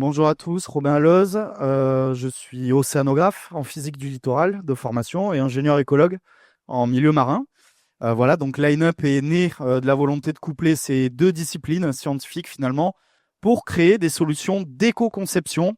Bonjour à tous, Robin Alloz. Je suis océanographe en physique du littoral de formation et ingénieur écologue en milieu marin. Voilà, donc Line-Up est né de la volonté de coupler ces deux disciplines scientifiques finalement pour créer des solutions d'éco-conception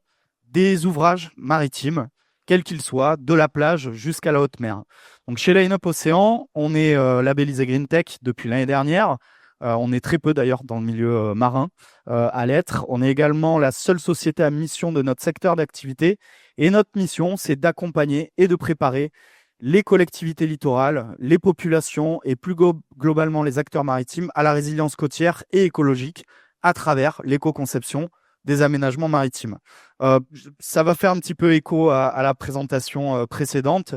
des ouvrages maritimes, quels qu'ils soient, de la plage jusqu'à la haute mer. Donc chez Line-Up Océan, on est labellisé Green Tech depuis l'année dernière. On est très peu d'ailleurs dans le milieu marin à l'être. On est également la seule société à mission de notre secteur d'activité. Et notre mission, c'est d'accompagner et de préparer les collectivités littorales, les populations et plus globalement les acteurs maritimes à la résilience côtière et écologique à travers l'éco-conception des aménagements maritimes. Ça va faire un petit peu écho à la présentation précédente.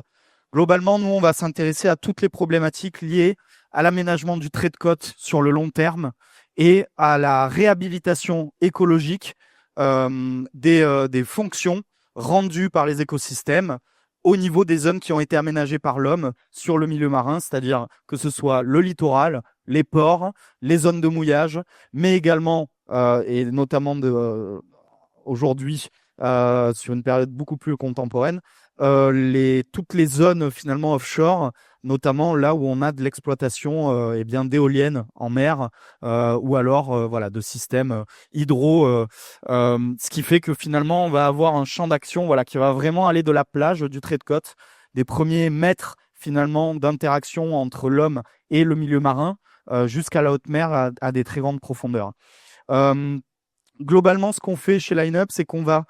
Globalement, nous, on va s'intéresser à toutes les problématiques liées à l'aménagement du trait de côte sur le long terme et à la réhabilitation écologique des fonctions rendues par les écosystèmes au niveau des zones qui ont été aménagées par l'homme sur le milieu marin, c'est-à-dire que ce soit le littoral, les ports, les zones de mouillage, mais également, et notamment aujourd'hui, sur une période beaucoup plus contemporaine, toutes les zones finalement offshore, notamment là où on a de l'exploitation d'éoliennes en mer ou alors voilà, de systèmes ce qui fait que finalement on va avoir un champ d'action voilà, qui va vraiment aller de la plage, du trait de côte, des premiers mètres finalement d'interaction entre l'homme et le milieu marin jusqu'à la haute mer à des très grandes profondeurs. Globalement, ce qu'on fait chez Line-Up, c'est qu'on va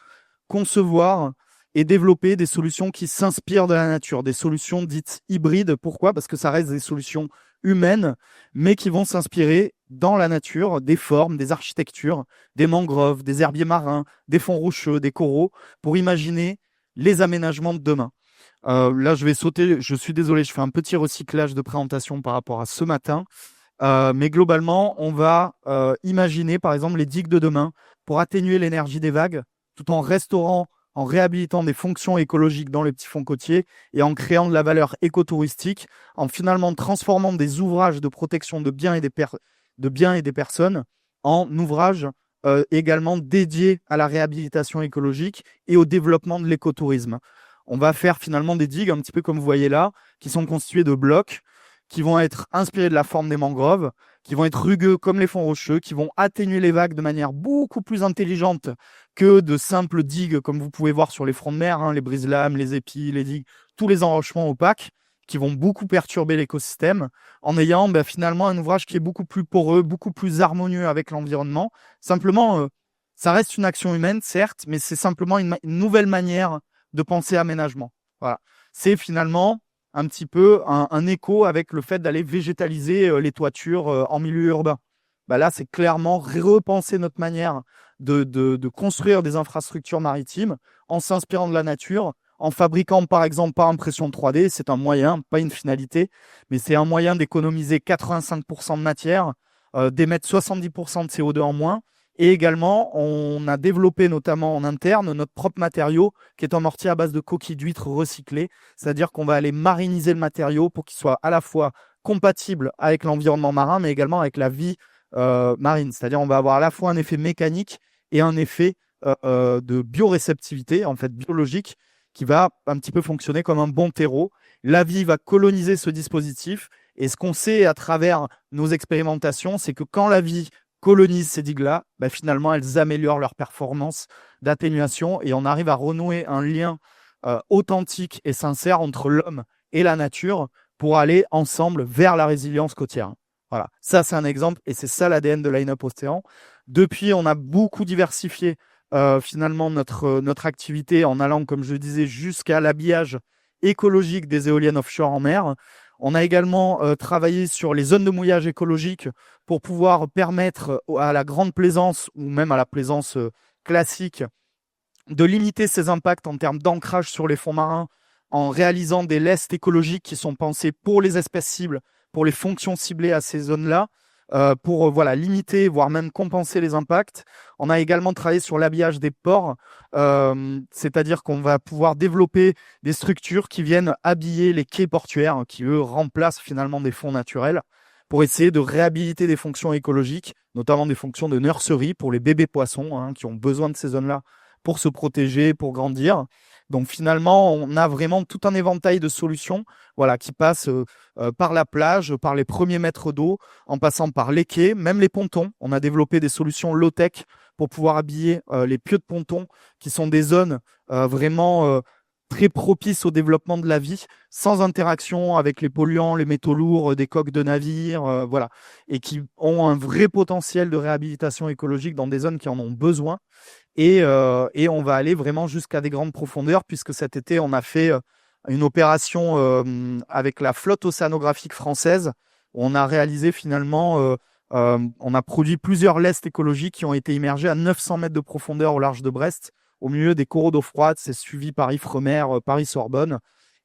concevoir et développer des solutions qui s'inspirent de la nature, des solutions dites hybrides. Pourquoi ? Parce que ça reste des solutions humaines, mais qui vont s'inspirer dans la nature des formes, des architectures, des mangroves, des herbiers marins, des fonds rocheux, des coraux, pour imaginer les aménagements de demain. Là, je vais sauter, je suis désolé, je fais un petit recyclage de présentation par rapport à ce matin. Mais globalement, on va imaginer par exemple les digues de demain pour atténuer l'énergie des vagues, tout en restaurant, en réhabilitant des fonctions écologiques dans les petits fonds côtiers et en créant de la valeur écotouristique, en finalement transformant des ouvrages de protection de biens et des personnes en ouvrages également dédiés à la réhabilitation écologique et au développement de l'écotourisme. On va faire finalement des digues, un petit peu comme vous voyez là, qui sont constituées de blocs, qui vont être inspirés de la forme des mangroves, qui vont être rugueux comme les fonds rocheux, qui vont atténuer les vagues de manière beaucoup plus intelligente que de simples digues, comme vous pouvez voir sur les fronts de mer, les brise-lames, les épis, les digues, tous les enrochements opaques, qui vont beaucoup perturber l'écosystème, en ayant finalement un ouvrage qui est beaucoup plus poreux, beaucoup plus harmonieux avec l'environnement. Simplement, ça reste une action humaine, certes, mais c'est simplement une nouvelle manière de penser aménagement. Voilà. C'est finalement un petit peu un écho avec le fait d'aller végétaliser les toitures en milieu urbain. Là, c'est clairement repenser notre manière de construire des infrastructures maritimes en s'inspirant de la nature, en fabriquant par exemple par impression 3D. C'est un moyen, pas une finalité, mais c'est un moyen d'économiser 85% de matière, d'émettre 70% de CO2 en moins. Et également, on a développé notamment en interne notre propre matériau qui est un mortier à base de coquilles d'huîtres recyclées. C'est-à-dire qu'on va aller mariniser le matériau pour qu'il soit à la fois compatible avec l'environnement marin, mais également avec la vie marine. C'est-à-dire on va avoir à la fois un effet mécanique et un effet de bioréceptivité, en fait biologique, qui va un petit peu fonctionner comme un bon terreau. La vie va coloniser ce dispositif. Et ce qu'on sait à travers nos expérimentations, c'est que quand la vie colonisent ces digues-là, finalement, elles améliorent leur performance d'atténuation et on arrive à renouer un lien authentique et sincère entre l'homme et la nature pour aller ensemble vers la résilience côtière. Voilà, ça c'est un exemple et c'est ça l'ADN de Line-Up Océan. Depuis, on a beaucoup diversifié finalement notre activité en allant, comme je le disais, jusqu'à l'habillage écologique des éoliennes offshore en mer. On a également travaillé sur les zones de mouillage écologique pour pouvoir permettre à la grande plaisance ou même à la plaisance classique de limiter ses impacts en termes d'ancrage sur les fonds marins en réalisant des lestes écologiques qui sont pensées pour les espèces cibles, pour les fonctions ciblées à ces zones-là, pour limiter, voire même compenser les impacts. On a également travaillé sur l'habillage des ports, c'est-à-dire qu'on va pouvoir développer des structures qui viennent habiller les quais portuaires, qui eux remplacent finalement des fonds naturels, pour essayer de réhabiliter des fonctions écologiques, notamment des fonctions de nurserie pour les bébés poissons, hein, qui ont besoin de ces zones-là pour se protéger, pour grandir. Donc finalement, on a vraiment tout un éventail de solutions, voilà, qui passent par la plage, par les premiers mètres d'eau, en passant par les quais, même les pontons. On a développé des solutions low-tech pour pouvoir habiller les pieux de ponton, qui sont des zones vraiment très propices au développement de la vie, sans interaction avec les polluants, les métaux lourds, des coques de navires, voilà, et qui ont un vrai potentiel de réhabilitation écologique dans des zones qui en ont besoin. Et on va aller vraiment jusqu'à des grandes profondeurs, puisque cet été, on a fait une opération avec la flotte océanographique française, où on a réalisé finalement, on a produit plusieurs lestes écologiques qui ont été immergés à 900 mètres de profondeur au large de Brest, au milieu des coraux d'eau froide. C'est suivi par Ifremer, Paris-Sorbonne.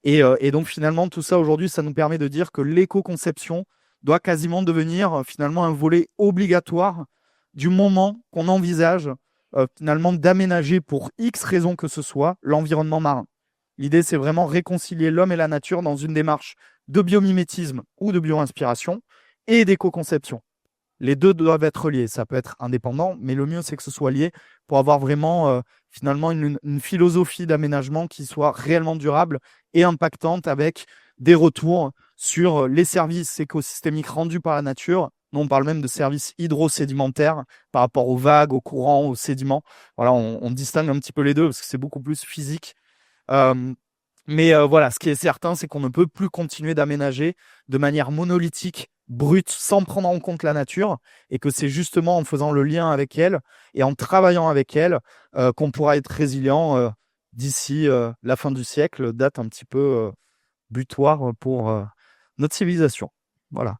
Et donc finalement, tout ça aujourd'hui, ça nous permet de dire que l'éco-conception doit quasiment devenir finalement un volet obligatoire du moment qu'on envisage finalement d'aménager pour X raisons que ce soit l'environnement marin. L'idée, c'est vraiment réconcilier l'homme et la nature dans une démarche de biomimétisme ou de bio-inspiration et d'éco-conception. Les deux doivent être liés. Ça peut être indépendant, mais le mieux, c'est que ce soit lié pour avoir vraiment finalement une philosophie d'aménagement qui soit réellement durable et impactante, avec des retours sur les services écosystémiques rendus par la nature. Nous, on parle même de services hydrosédimentaires par rapport aux vagues, aux courants, aux sédiments. Voilà, on distingue un petit peu les deux parce que c'est beaucoup plus physique. Mais voilà, ce qui est certain, c'est qu'on ne peut plus continuer d'aménager de manière monolithique, brute, sans prendre en compte la nature, et que c'est justement en faisant le lien avec elle et en travaillant avec elle qu'on pourra être résilient d'ici la fin du siècle, date un petit peu butoir pour notre civilisation. Voilà.